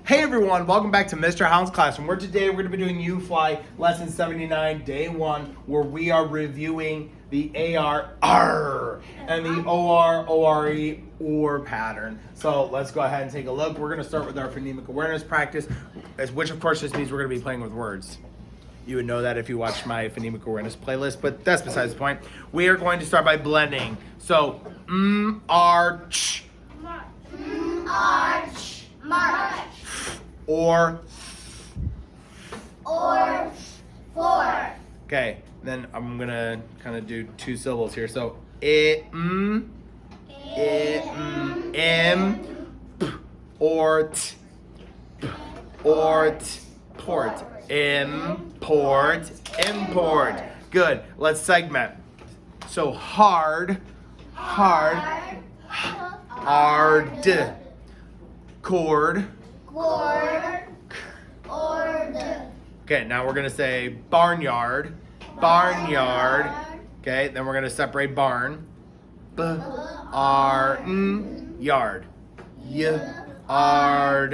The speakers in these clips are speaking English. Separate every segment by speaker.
Speaker 1: Hey everyone, welcome back to Mr. Holland's classroom. Today we're going to be doing UFLI lesson 79, day 1, where we are reviewing the AR, R, and the OR, ORE, OR pattern. So let's go ahead and take a look. We're going to start with our phonemic awareness practice, which of course just means we're going to be playing with words. You would know that if you watched my phonemic awareness playlist, but that's besides the point. We are going to start by blending. So, arch.
Speaker 2: Arch. March.
Speaker 1: Or.
Speaker 2: For.
Speaker 1: Okay, then I'm gonna kind of do two syllables here. So, im, ort, port, import, import. Good. Let's segment. So hard, hard, cord. Okay, now we're gonna say barnyard. Okay, then we're gonna separate barn. Yard. Yard.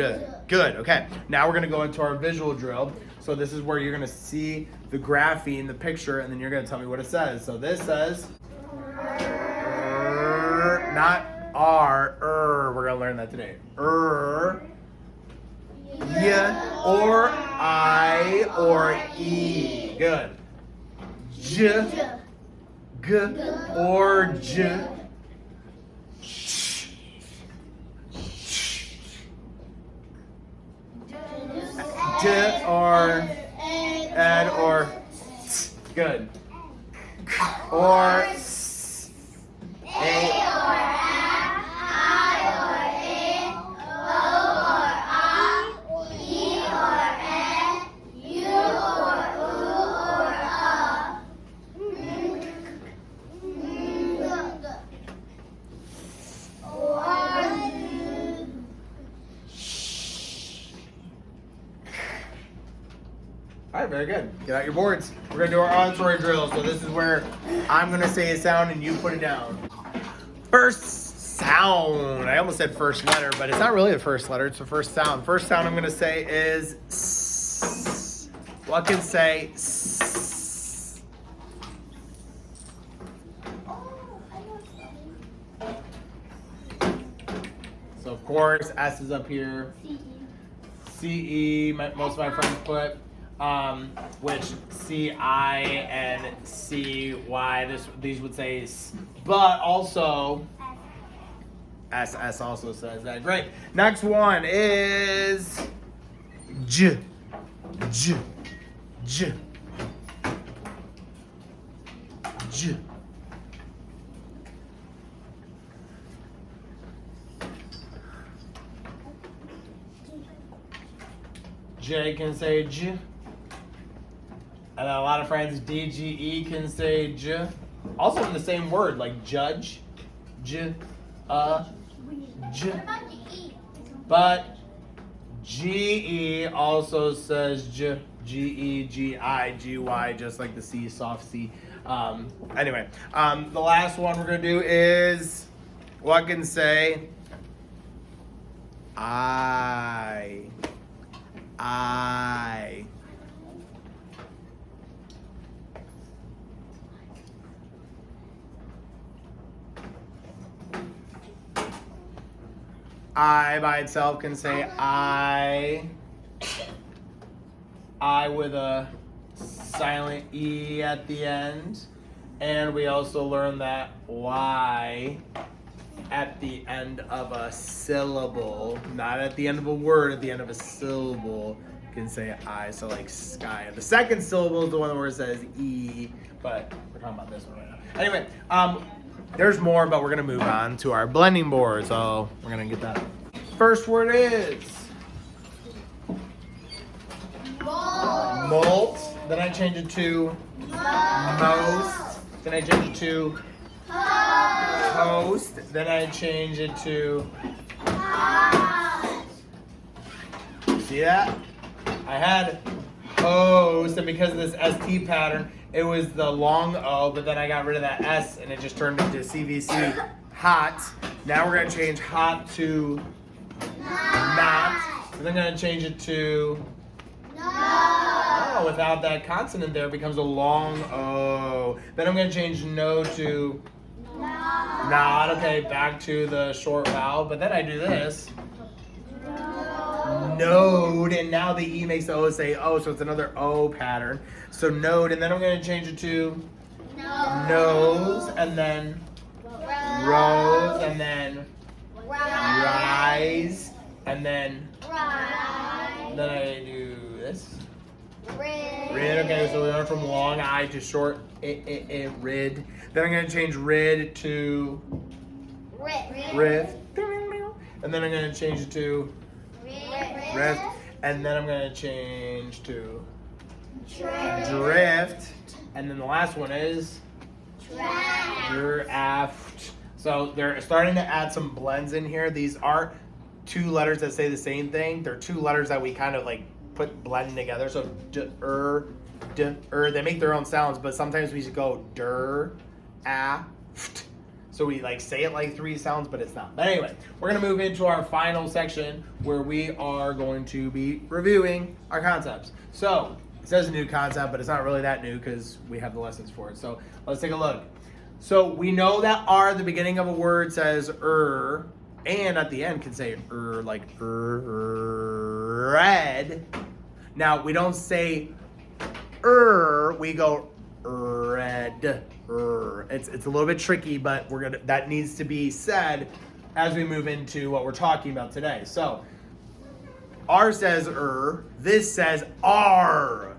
Speaker 1: Good. Okay, now we're gonna go into our visual drill. So this is where you're gonna see the grapheme, the picture, and then you're gonna tell me what it says. So this says, not R, we're gonna learn that today. Or I, or E. Good. G, or J. D, or Ed, or good. Or A, all right, very good. Get out your boards. We're gonna do our auditory drill. So this is where I'm gonna say a sound and you put it down. First sound. I almost said first letter, but it's not really the first letter. It's the first sound. First sound I'm gonna say is S. What can say S? So of course S is up here. CE. Most of my friends put. Which CI and CY, these would say S, but also SS also says that. Great. Next one is J. J can say J. And a lot of friends, DGE can say J. Also in the same word, like judge, J, J. But GE also says J, GE, GI, GY, just like the C, soft C. Anyway, the last one we're gonna do is what can say I. I by itself can say I with a silent E at the end. And we also learned that Y at the end of a syllable, not at the end of a word, at the end of a syllable, can say I. So like sky. The second syllable is the one where it says E, but we're talking about this one right now. Anyway, there's more, but we're gonna move on to our blending board. So we're gonna get that. First word is molt. Then I change it to most. Then I change it to host. Then I change it to. See that? I had host, and because of this ST pattern, it was the long O, but then I got rid of that S and it just turned into CVC, hot. Now we're gonna change hot to not. And I'm going to change it to
Speaker 2: No.
Speaker 1: oh, without that consonant there, it becomes a long O. Then I'm going to change no to
Speaker 2: No.
Speaker 1: not. Okay, back to the short vowel. But then I do this. Node, and now the E makes the O say O, so it's another O pattern. So node, and then I'm going to change it to nose, and then rose, and then rise, and then I do this. Rid, okay, so we went from long I to short rid. Then I'm going to change rid to riff, and then I'm going to change it to rift, and then I'm going to change to drift, and then the last one is draft. So they're starting to add some blends in here. These aren't two letters that say the same thing. They're two letters that we kind of like put blending together. So they make their own sounds, but sometimes we just go aft. So we like say it like three sounds, but it's not. But anyway, we're gonna move into our final section where we are going to be reviewing our concepts. So it says a new concept, but it's not really that new because we have the lessons for it. So let's take a look. So we know that R at the beginning of a word says and at the end can say like red. Now we don't say we go red. It's a little bit tricky, but that needs to be said as we move into what we're talking about today. So R says this says R.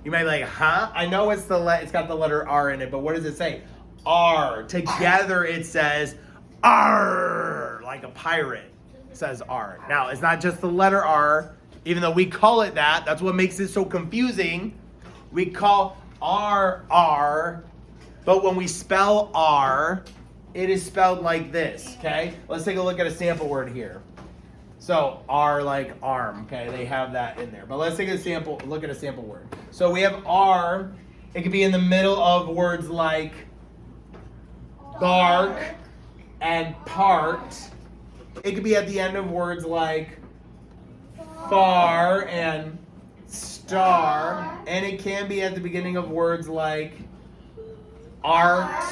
Speaker 1: You might be like, huh? I know it's got the letter R in it, but what does it say? R. Together it says R, like a pirate says R. Now, it's not just the letter R, even though we call it that. That's what makes it so confusing. We call R, but when we spell R, it is spelled like this, okay? Let's take a look at a sample word here. So R like arm, okay? They have that in there. But let's take look at a sample word. So we have R. It could be in the middle of words like bark and part. It could be at the end of words like far and star. And it can be at the beginning of words like art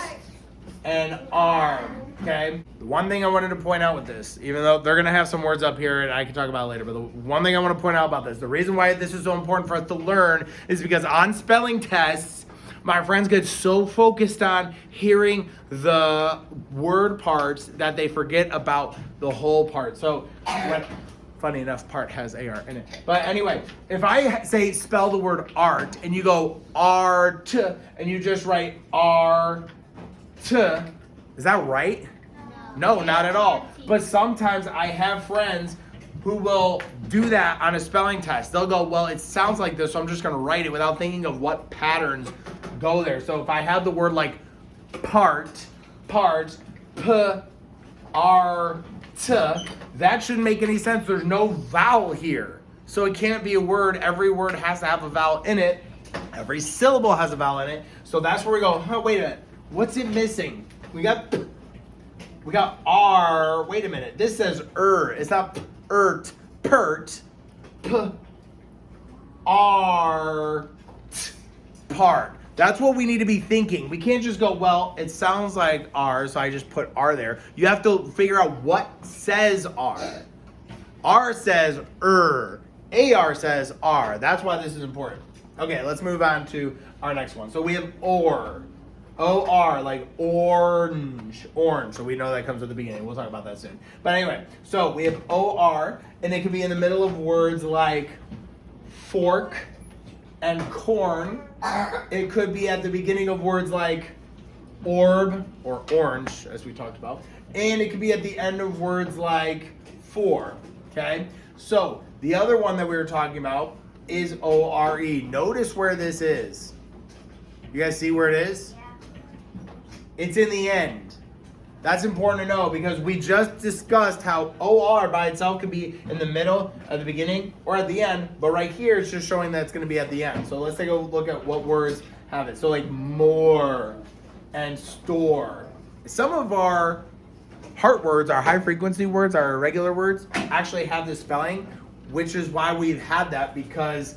Speaker 1: and arm. Okay. The one thing I wanted to point out with this, even though they're going to have some words up here and I can talk about it later, but the one thing I want to point out about this, the reason why this is so important for us to learn is because on spelling tests, my friends get so focused on hearing the word parts that they forget about the whole part. So, funny enough, part has AR in it. But anyway, if I say spell the word art and you go art and you just write art, is that right? No, not at all. But sometimes I have friends who will do that on a spelling test. They'll go, well, it sounds like this, so I'm just going to write it without thinking of what patterns go there. So if I have the word like part, that shouldn't make any sense. There's no vowel here. So it can't be a word. Every word has to have a vowel in it. Every syllable has a vowel in it. So that's where we go, wait a minute. What's it missing? We got R. Wait a minute. This says It's not pert. Art. Part. That's what we need to be thinking. We can't just go, well, it sounds like R, so I just put R there. You have to figure out what says R. R says AR says R. That's why this is important. Okay, let's move on to our next one. So we have OR. O-R, like orange. So we know that comes at the beginning. We'll talk about that soon. But anyway, so we have O-R, and it can be in the middle of words like fork and corn. It could be at the beginning of words like orb or orange, as we talked about. And it could be at the end of words like for, okay? So the other one that we were talking about is O-R-E. Notice where this is. You guys see where it is? It's in the end. That's important to know because we just discussed how OR by itself can be in the middle, at the beginning, or at the end. But right here, it's just showing that it's going to be at the end. So let's take a look at what words have it. So like more and store. Some of our heart words, our high frequency words, our irregular words, actually have this spelling. which is why we've had that, because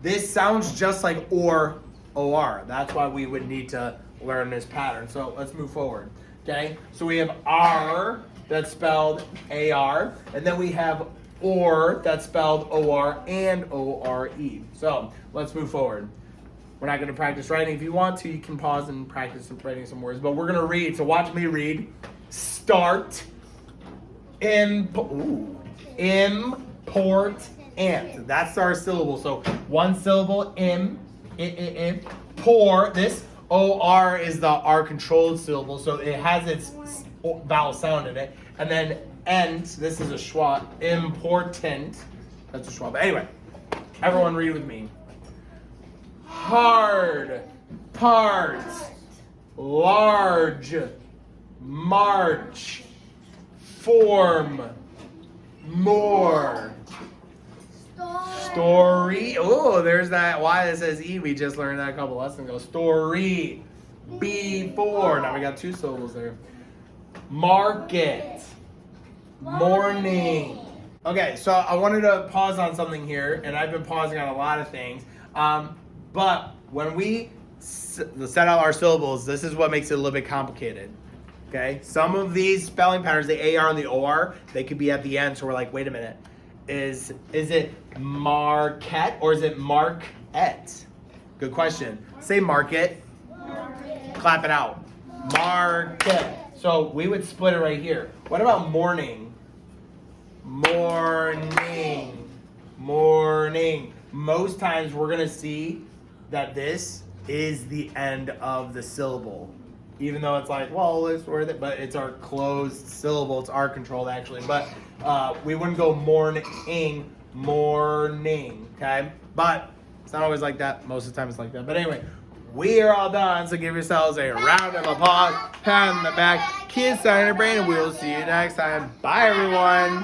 Speaker 1: this sounds just like or. That's why we would need to learn this pattern. So let's move forward. Okay, so we have R that's spelled AR, and then we have or that's spelled OR and ORE. So let's move forward. We're not going to practice writing. If you want to, you can pause and practice writing some words, but we're going to read. So watch me read. Start, important. That's our syllable. So one syllable, pour. This OR is the R controlled syllable, so it has its vowel sound in it. And then end, this is a schwa, important. That's a schwa. But anyway, everyone read with me. Hard, part, large, march, form, more. Story. Oh, there's that Y that says E. We just learned that a couple lessons ago. Story. Before. Now we got two syllables there. Market. Morning. Okay, so I wanted to pause on something here, and I've been pausing on a lot of things. But when we set out our syllables, this is what makes it a little bit complicated. Okay, some of these spelling patterns, the AR and the OR, they could be at the end. So we're like, wait a minute. Is it market or is it market? Good question. Say market.
Speaker 2: Market.
Speaker 1: Clap it out. Market. So we would split it right here. What about morning? Morning. Morning. Most times we're going to see that this is the end of the syllable. Even though it's like, well, it's worth it, but it's our closed syllable. It's our controlled actually. But we wouldn't go morning, okay? But it's not always like that. Most of the time it's like that. But anyway, we are all done. So give yourselves a round of applause, pat on the back, kiss on your brain, and we'll see you next time. Bye, everyone.